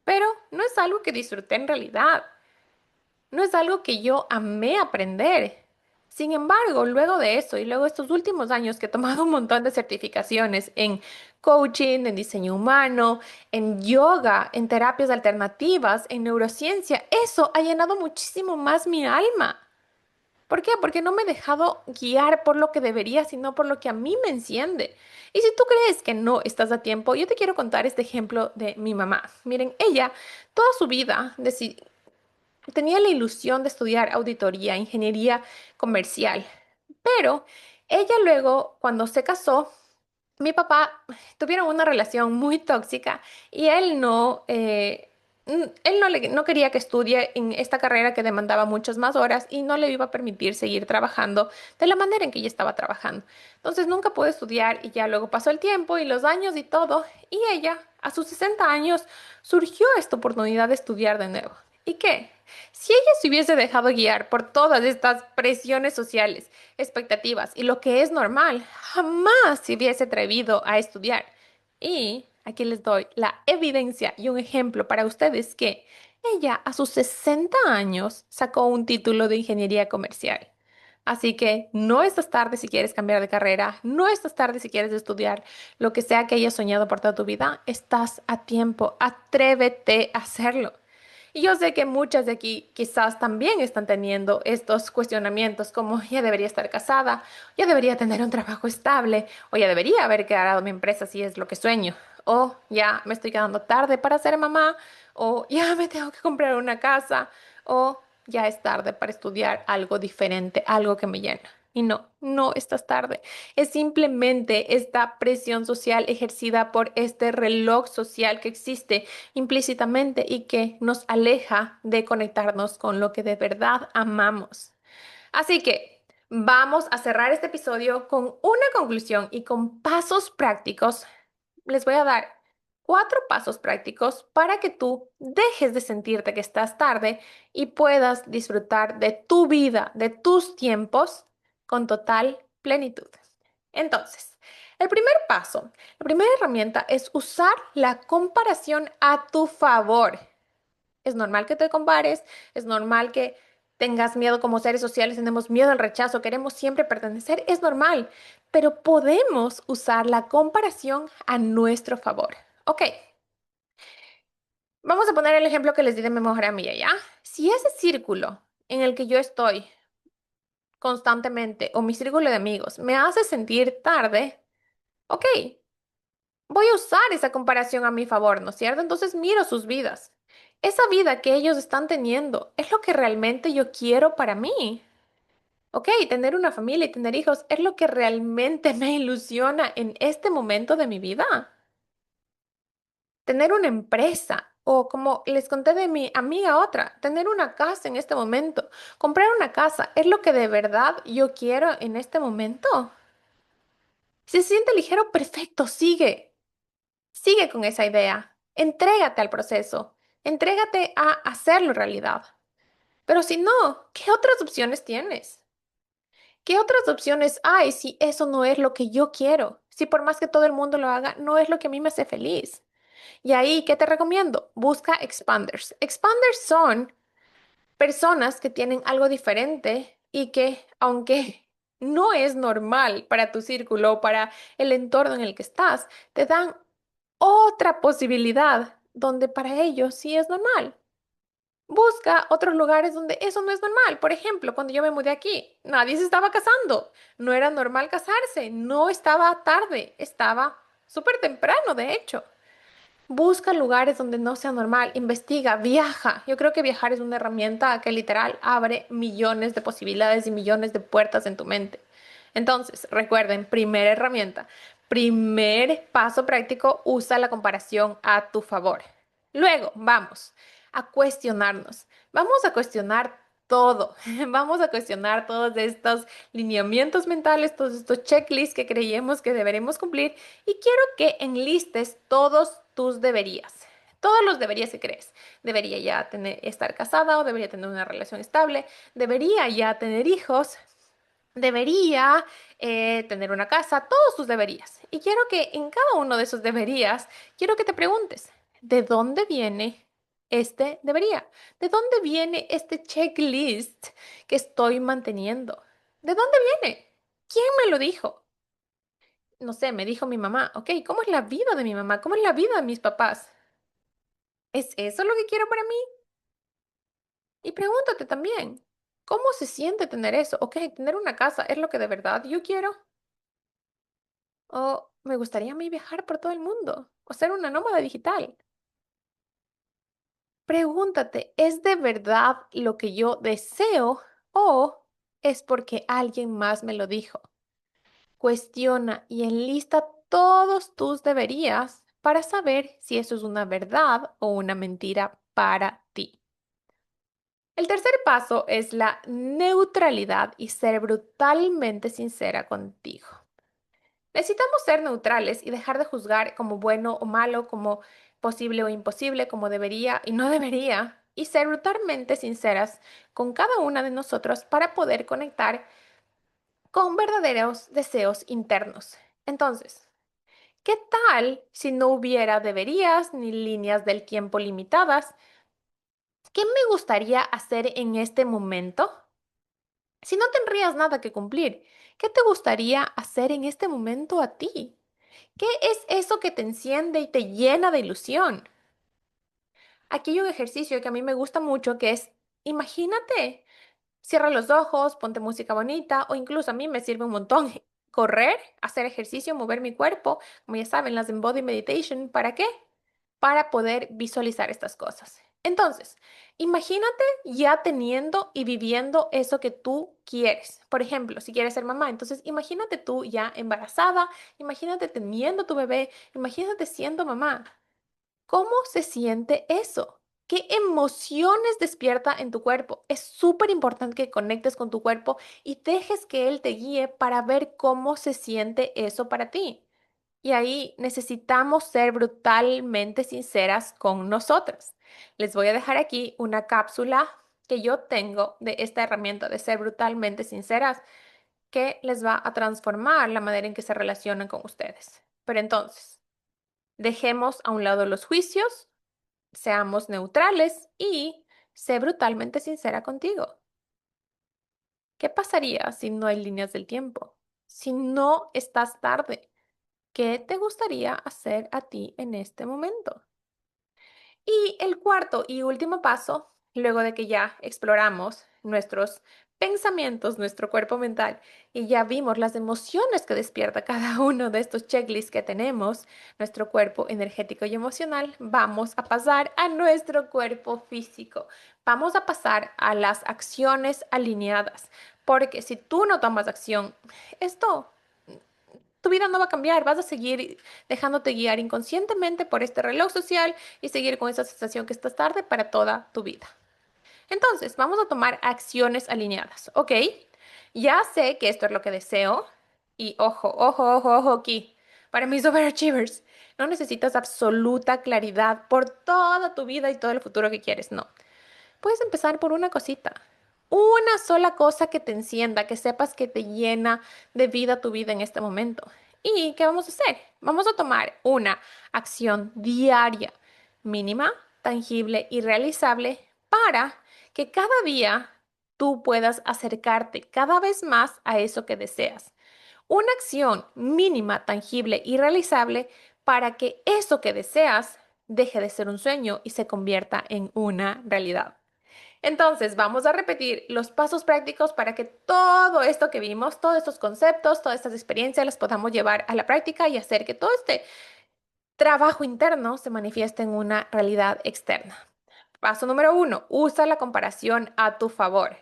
Pero no es algo que disfruté en realidad. No es algo que yo amé aprender. Sin embargo, luego de eso y luego estos últimos años que he tomado un montón de certificaciones en coaching, en diseño humano, en yoga, en terapias alternativas, en neurociencia, eso ha llenado muchísimo más mi alma. ¿Por qué? Porque no me he dejado guiar por lo que debería, sino por lo que a mí me enciende. Y si tú crees que no estás a tiempo, yo te quiero contar este ejemplo de mi mamá. Miren, ella toda su vida tenía la ilusión de estudiar auditoría, ingeniería comercial, pero ella luego, cuando se casó, mi papá tuvieron una relación muy tóxica y él no quería que estudie en esta carrera que demandaba muchas más horas y no le iba a permitir seguir trabajando de la manera en que ella estaba trabajando. Entonces nunca pudo estudiar y ya luego pasó el tiempo y los años y todo, y ella, a sus 60 años, surgió esta oportunidad de estudiar de nuevo. ¿Y qué? Si ella se hubiese dejado guiar por todas estas presiones sociales, expectativas y lo que es normal, jamás se hubiese atrevido a estudiar. Y aquí les doy la evidencia y un ejemplo para ustedes que Ella a sus 60 años sacó un título de ingeniería comercial. Así que no estás tarde si quieres cambiar de carrera, no estás tarde si quieres estudiar lo que sea que hayas soñado por toda tu vida, estás a tiempo, atrévete a hacerlo. Y yo sé que muchas de aquí quizás también están teniendo estos cuestionamientos como ya debería estar casada, ya debería tener un trabajo estable, o ya debería haber creado mi empresa si es lo que sueño, o ya me estoy quedando tarde para ser mamá, o ya me tengo que comprar una casa, o ya es tarde para estudiar algo diferente, algo que me llena. Y no, no estás tarde. Es simplemente esta presión social ejercida por este reloj social que existe implícitamente y que nos aleja de conectarnos con lo que de verdad amamos. Así que vamos a cerrar este episodio con una conclusión y con pasos prácticos. Les voy a dar 4 pasos prácticos para que tú dejes de sentirte que estás tarde y puedas disfrutar de tu vida, de tus tiempos con total plenitud. Entonces, el primer paso, la primera herramienta es usar la comparación a tu favor. Es normal que te compares, es normal que tengas miedo como seres sociales, tenemos miedo al rechazo, queremos siempre pertenecer, es normal, pero podemos usar la comparación a nuestro favor. Ok, vamos a poner el ejemplo que les di de mi mejor amiga, ¿ya? Si ese círculo en el que yo estoy constantemente o mi círculo de amigos me hace sentir tarde, ok, voy a usar esa comparación a mi favor, ¿no es cierto? Entonces miro sus vidas. Esa vida que ellos están teniendo es lo que realmente yo quiero para mí. Ok, tener una familia y tener hijos es lo que realmente me ilusiona en este momento de mi vida. Tener una empresa o como les conté de mi amiga otra, tener una casa en este momento, comprar una casa es lo que de verdad yo quiero en este momento. Si se siente ligero, perfecto, sigue. Sigue con esa idea. Entrégate al proceso. Entrégate a hacerlo realidad. Pero si no, ¿qué otras opciones tienes? ¿Qué otras opciones hay si eso no es lo que yo quiero? Si por más que todo el mundo lo haga, no es lo que a mí me hace feliz. Y ahí, ¿qué te recomiendo? Busca expanders. Expanders son personas que tienen algo diferente y que, aunque no es normal para tu círculo o para el entorno en el que estás, te dan otra posibilidad donde para ellos sí es normal. Busca otros lugares donde eso no es normal. Por ejemplo, cuando yo me mudé aquí, nadie se estaba casando. No era normal casarse. No estaba tarde. Estaba súper temprano, de hecho. Busca lugares donde no sea normal, investiga, viaja. Yo creo que viajar es una herramienta que literal abre millones de posibilidades y millones de puertas en tu mente. Entonces, recuerden, primera herramienta, primer paso práctico, usa la comparación a tu favor. Luego, vamos a cuestionarnos. Vamos a cuestionar todo. Vamos a cuestionar todos estos lineamientos mentales, todos estos checklists que creíamos que deberemos cumplir y quiero que enlistes todos tus deberías. Todos los deberías que crees. Debería ya estar casada o debería tener una relación estable. Debería ya tener hijos. Debería tener una casa. Todos tus deberías. Y quiero que en cada uno de esos deberías, quiero que te preguntes, ¿de dónde viene este debería? ¿De dónde viene este checklist que estoy manteniendo? ¿De dónde viene? ¿Quién me lo dijo? No sé, me dijo mi mamá, ok, ¿cómo es la vida de mi mamá? ¿Cómo es la vida de mis papás? ¿Es eso lo que quiero para mí? Y pregúntate también, ¿cómo se siente tener eso? Ok, tener una casa es lo que de verdad yo quiero. O me gustaría a mí viajar por todo el mundo o ser una nómada digital. Pregúntate, ¿es de verdad lo que yo deseo o es porque alguien más me lo dijo? Cuestiona y enlista todos tus deberías para saber si eso es una verdad o una mentira para ti. El tercer paso es la neutralidad y ser brutalmente sincera contigo. Necesitamos ser neutrales y dejar de juzgar como bueno o malo, como posible o imposible, como debería y no debería, y ser brutalmente sinceras con cada una de nosotros para poder conectar con verdaderos deseos internos. Entonces, ¿qué tal si no hubiera deberías ni líneas del tiempo limitadas? ¿Qué me gustaría hacer en este momento? Si no tendrías nada que cumplir, ¿qué te gustaría hacer en este momento a ti? ¿Qué es eso que te enciende y te llena de ilusión? Aquí hay un ejercicio que a mí me gusta mucho que es, imagínate, cierra los ojos, ponte música bonita o incluso a mí me sirve un montón correr, hacer ejercicio, mover mi cuerpo, como ya saben, las Embody Meditation. ¿Para qué? Para poder visualizar estas cosas. Entonces, imagínate ya teniendo y viviendo eso que tú quieres. Por ejemplo, si quieres ser mamá, entonces imagínate tú ya embarazada, imagínate teniendo tu bebé, imagínate siendo mamá. ¿Cómo se siente eso? ¿Qué emociones despierta en tu cuerpo? Es súper importante que conectes con tu cuerpo y dejes que él te guíe para ver cómo se siente eso para ti. Y ahí necesitamos ser brutalmente sinceras con nosotras. Les voy a dejar aquí una cápsula que yo tengo de esta herramienta de ser brutalmente sinceras que les va a transformar la manera en que se relacionan con ustedes. Pero entonces, dejemos a un lado los juicios, seamos neutrales y sé brutalmente sincera contigo. ¿Qué pasaría si no hay líneas del tiempo? Si no estás tarde, ¿qué te gustaría hacer a ti en este momento? Y el cuarto y último paso, luego de que ya exploramos nuestros pensamientos, nuestro cuerpo mental y ya vimos las emociones que despierta cada uno de estos checklists que tenemos, nuestro cuerpo energético y emocional, vamos a pasar a nuestro cuerpo físico. Vamos a pasar a las acciones alineadas, porque si tú no tomas acción, esto tu vida no va a cambiar, vas a seguir dejándote guiar inconscientemente por este reloj social y seguir con esa sensación que estás tarde para toda tu vida. Entonces, vamos a tomar acciones alineadas, ¿ok? Ya sé que esto es lo que deseo y ojo, ojo, ojo, ojo aquí. Para mis overachievers, no necesitas absoluta claridad por toda tu vida y todo el futuro que quieres, no. Puedes empezar por una cosita. Una sola cosa que te encienda, que sepas que te llena de vida tu vida en este momento. ¿Y qué vamos a hacer? Vamos a tomar una acción diaria, mínima, tangible y realizable para que cada día tú puedas acercarte cada vez más a eso que deseas. Una acción mínima, tangible y realizable para que eso que deseas deje de ser un sueño y se convierta en una realidad. Entonces, vamos a repetir los pasos prácticos para que todo esto que vimos, todos estos conceptos, todas estas experiencias las podamos llevar a la práctica y hacer que todo este trabajo interno se manifieste en una realidad externa. Paso número 1, usa la comparación a tu favor.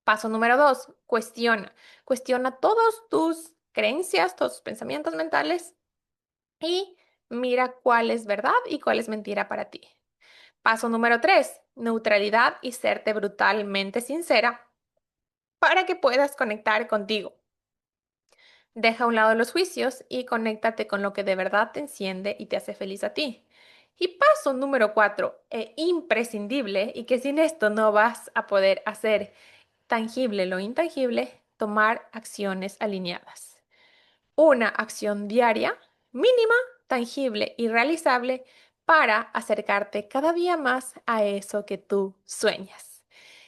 Paso número 2, cuestiona. Cuestiona todos tus creencias, todos tus pensamientos mentales y mira cuál es verdad y cuál es mentira para ti. Paso número 3, neutralidad y serte brutalmente sincera para que puedas conectar contigo. Deja a un lado los juicios y conéctate con lo que de verdad te enciende y te hace feliz a ti. Y paso número 4, imprescindible y que sin esto no vas a poder hacer tangible lo intangible, tomar acciones alineadas. Una acción diaria, mínima, tangible y realizable para acercarte cada día más a eso que tú sueñas.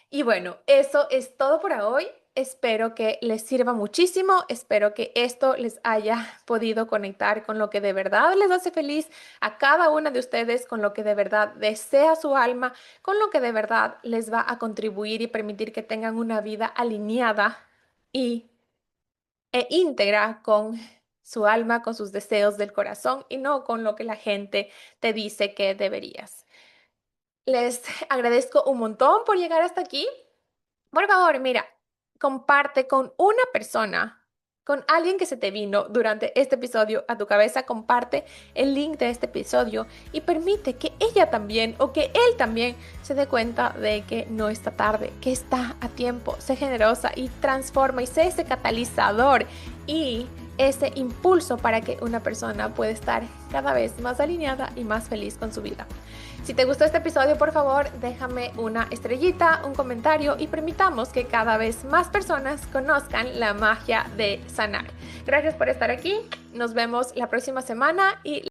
Y bueno, eso es todo por hoy. Espero que les sirva muchísimo. Espero que esto les haya podido conectar con lo que de verdad les hace feliz a cada una de ustedes, con lo que de verdad desea su alma, con lo que de verdad les va a contribuir y permitir que tengan una vida alineada y íntegra con su alma, con sus deseos del corazón y no con lo que la gente te dice que deberías. Les agradezco un montón por llegar hasta aquí. Por favor, mira, comparte con una persona, con alguien que se te vino durante este episodio a tu cabeza, comparte el link de este episodio y permite que ella también o que él también se dé cuenta de que no está tarde, que está a tiempo. Sé generosa y transforma y sé ese catalizador y ese impulso para que una persona pueda estar cada vez más alineada y más feliz con su vida. Si te gustó este episodio, por favor, déjame una estrellita, un comentario y permitamos que cada vez más personas conozcan la magia de sanar. Gracias por estar aquí. Nos vemos la próxima semana y